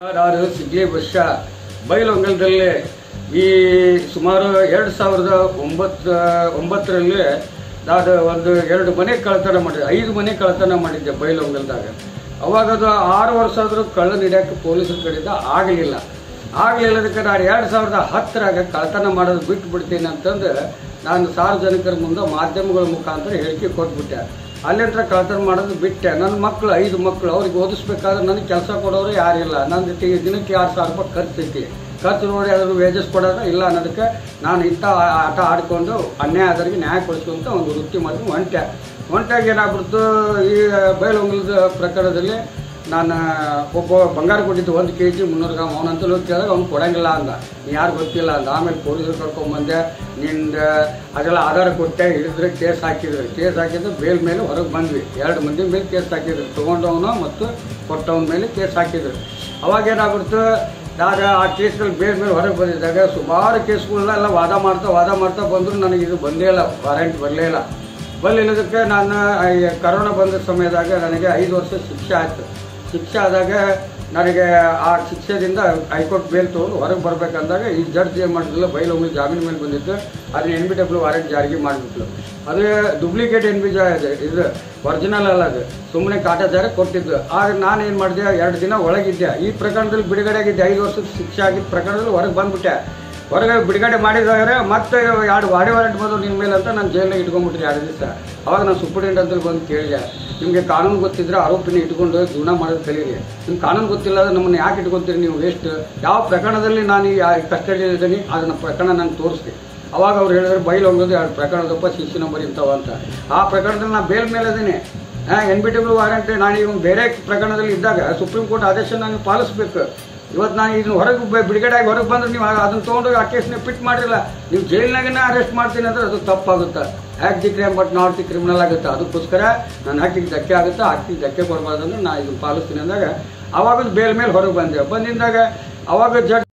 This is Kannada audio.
ಸಿಗ್ಲಿ ವರ್ಷ ಬೈಲಹೊಂಗಲದಲ್ಲಿ ಈ ಸುಮಾರು 2009ರಲ್ಲಿ ನಾನು ಒಂದು 2 ಮನೆ ಕಳ್ಳತನ ಮಾಡಿದ್ದೆ, 5 ಮನೆ ಕಳ್ಳತನ ಮಾಡಿದ್ದೆ ಬೈಲಹೊಂಗಲದಾಗ. ಅವಾಗ ಅದು 6 ವರ್ಷ ಆದರೂ ಕಳ್ಳ ಹಿಡಿಯೋಕ್ಕೆ ಪೊಲೀಸರ ಕಡೆಯಿಂದ ಆಗಲಿಲ್ಲದಕ್ಕೆ ನಾನು 2010ರಾಗ ಕಳ್ಳತನ ಮಾಡೋದು ಬಿಟ್ಟು ಬಿಡ್ತೀನಿ ಅಂತಂದು ನಾನು ಸಾರ್ವಜನಿಕರ ಮುಂದೆ ಮಾಧ್ಯಮಗಳ ಮುಖಾಂತರ ಹೇಳಿಕೆ ಕೊಟ್ಬಿಟ್ಟೆ. ಅಲ್ಲಿಂದ ಕಳ್ಳತನ ಮಾಡೋದು ಬಿಟ್ಟೆ. ನನ್ನ ಮಕ್ಕಳು 5 ಮಕ್ಕಳು, ಅವ್ರಿಗೆ ಓದಿಸ್ಬೇಕಾದ್ರೆ ನನಗೆ ಕೆಲಸ ಕೊಡೋರು ಯಾರಿಲ್ಲ. ನನ್ನ ದಿನಕ್ಕೆ 2,000 ರೂಪಾಯಿ ಖರ್ಚೈತಿ. ಖರ್ಚು ನೋಡಿ ಅದ್ರ ವೇಜಸ್ ಕೊಡೋದು ಇಲ್ಲ ಅನ್ನೋದಕ್ಕೆ ನಾನು ಇಂಥ ಆಟ ಆಡಿಕೊಂಡು ಅನ್ಯಾಯ ಆದರಿಗೆ ನ್ಯಾಯ ಕೊಡಿಸ್ಕೊಂತ ಒಂದು ವೃತ್ತಿ ಮಾಡಿದ್ರು. ಒಂಟಾಗಿ ಏನಾಗ್ಬಿಡ್ತು, ಈ ಬೈಲಹೊಂಗಲದ ಪ್ರಕರಣದಲ್ಲಿ ನಾನು ಒಬ್ಬ ಬಂಗಾರ ಕೊಟ್ಟಿದ್ದು 1 kg 300 ಗ್ರಾಮ್ ಅವನಂತಲೂ ಕೇಳಿದಾಗ ಅವ್ನು ಕೊಡಂಗಿಲ್ಲ ಅಂದ. ಯಾರು ಗೊತ್ತಿಲ್ಲ ಅಂದ. ಆಮೇಲೆ ಪೊಲೀಸರು ಕರ್ಕೊಂಡ್ಬಂದೆ. ನಿಂದ ಅದೆಲ್ಲ ಆಧಾರ ಕೊಟ್ಟೆ, ಹಿಡಿದ್ರೆ ಕೇಸ್ ಹಾಕಿದ್ರು. ಬೇಲ್ ಮೇಲೆ ಹೊರಗೆ ಬಂದ್ವಿ. 2 ಮಂದಿ ಮೇಲೆ ಕೇಸ್ ಹಾಕಿದ್ರು, ತೊಗೊಂಡವನು ಮತ್ತು ಕೊಟ್ಟವನ ಮೇಲೆ ಕೇಸ್ ಹಾಕಿದ್ರು. ಅವಾಗೇನಾಗ್ಬಿಡ್ತು, ನಾನು ಆ ಕೇಸ್ಗಳು ಬೇಲ್ ಮೇಲೆ ಹೊರಗೆ ಬಂದಿದ್ದಾಗ ಸುಮಾರು ಕೇಸ್ಗಳನ್ನೆಲ್ಲ ವಾದ ಮಾಡ್ತಾ ಬಂದರೂ ನನಗೆ ಇದು ಬಂದೇ ಇಲ್ಲ, ವಾರಂಟ್ ಬರಲೇ ಇಲ್ಲ. ಬರಲಿಲ್ಲದಕ್ಕೆ ನಾನು ಕರೋನಾ ಬಂದ ಸಮಯದಾಗ ನನಗೆ 5 ವರ್ಷ ಶಿಕ್ಷೆ ಆಯಿತು. ಶಿಕ್ಷೆ ಆದಾಗ ನನಗೆ ಆ ಶಿಕ್ಷೆದಿಂದ ಹೈಕೋರ್ಟ್ ಬೇಲ್ ತೊಗೊಂಡು ಹೊರಗೆ ಬರಬೇಕಂದಾಗ ಈ ಜಡ್ಜ್ ಏನು ಮಾಡಿದ್ದಿಲ್ಲ, ಬೈಲಹೊಂಗಲ ಜಾಮೀನು ಮೇಲೆ ಬಂದಿತ್ತು. ಅದನ್ನ NBW ವಾರೆಂಟ್ ಜಾರಿಗೆ ಮಾಡಿಬಿಟ್ಲು. ಅದು ಡೂಪ್ಲಿಕೇಟ್ NBJ ಇದು ಒರಿಜಿನಲ್ ಅಲ್ಲ, ಅದು ಸುಮ್ಮನೆ ಕಾಟಾಚಾರ ಕೊಟ್ಟಿದ್ದು. ಆಗ ನಾನು ಏನು ಮಾಡಿದೆ, 2 ದಿನ ಒಳಗಿದ್ದೆ. ಈ ಪ್ರಕರಣದಲ್ಲಿ ಬಿಡುಗಡೆ ಆಗಿದ್ದೆ. 5 ವರ್ಷದ ಶಿಕ್ಷೆ ಆಗಿದ್ದ ಪ್ರಕರಣದಲ್ಲಿ ಹೊರಗೆ ಬಂದ್ಬಿಟ್ಟೆ. ಹೊರಗೆ ಬಿಡುಗಡೆ ಮಾಡಿದಾದ್ರೆ ಮತ್ತೆ 2 ಬಾಡಿ ವಾರೆಂಟ್ ಬಂದು ನಿಮ್ಮ ಮೇಲೆ ಅಂತ ನಾನು ಜೈಲಿನಾಗ ಇಟ್ಕೊಂಡ್ಬಿಟ್ಟಿದ್ದೆ 2 ದಿವಸ. ಅವಾಗ ನಾನು ಸೂಪರಿಂಟೆಂಡೆಂಟ್ ಅಂತೇಳಿ ಬಂದು ಕೇಳಿದೆ, ನಿಮಗೆ ಕಾನೂನು ಗೊತ್ತಿದ್ರೆ ಆರೋಪಿನ ಇಟ್ಕೊಂಡು ಜೀವನ ಮಾಡೋದು ಕಲೀರಿ. ನಿಮ್ಗೆ ಕಾನೂನು ಗೊತ್ತಿಲ್ಲ ಅಂದ್ರೆ ನಮ್ಮನ್ನು ಯಾಕೆ ಇಟ್ಕೊತೀರಿ ನೀವು? ವೇಸ್ಟ್. ಯಾವ ಪ್ರಕರಣದಲ್ಲಿ ನಾನು ಈ ಕಸ್ಟಡಿಯಲ್ಲಿದ್ದೀನಿ ಅದನ್ನು ಪ್ರಕರಣ ನಾನು ತೋರಿಸ್ದೆ. ಅವಾಗ ಅವ್ರು ಹೇಳಿದ್ರೆ ಬೈಲಹೊಂಗಲದ 2 ಪ್ರಕರಣದಪ್ಪ CC ನಂಬರ್ ಇಂಥವ ಅಂತ. ಆ ಪ್ರಕರಣದಲ್ಲಿ ನಾನು ಬೇಲ್ ಮೇಲೆ ಇದ್ದೀನಿ. NBW ವಾರೆಂಟ್ ನಾನು ಇವಾಗ ಬೇರೆ ಪ್ರಕರಣದಲ್ಲಿ ಇದ್ದಾಗ ಸುಪ್ರೀಂ ಕೋರ್ಟ್ ಆದೇಶ ನಾನು ಪಾಲಿಸ್ಬೇಕು. ಇವತ್ತು ನಾನು ಇದನ್ನು ಹೊರಗೆ ಬಿಡುಗಡೆ ಆಗಿ ಹೊರಗೆ ಬಂದ್ರೆ ನೀವು ಅದನ್ನು ತೊಗೊಂಡು ಆ ಕೇಸ್ನ ಪಿಟ್ ಮಾಡಿರಲ್ಲ, ನೀವು ಜೈಲಿನಾಗೇ ಅರೆಸ್ಟ್ ಮಾಡ್ತೀನಿ ಅಂದ್ರೆ ಅದು ತಪ್ಪಾಗುತ್ತೆ. Act the crime but not the criminal ಆಗುತ್ತೆ. ಅದಕ್ಕೋಸ್ಕರ ನಾನು ಹಕ್ಕಿಗೆ ಧಕ್ಕೆ ಆಗುತ್ತೆ, ಹಕ್ಕಿಗೆ ಧಕ್ಕೆ ಕೊಡಬಾರ್ದು ಅಂದ್ರೆ ನಾನು ಇದನ್ನು ಪಾಲಿಸ್ತೀನಿ ಅಂದಾಗ ಅವಾಗ ಬೇಲ್ ಮೇಲೆ ಹೊರಗೆ ಬಂದಾಗ ಅವಾಗ ಜಡ್ಜ್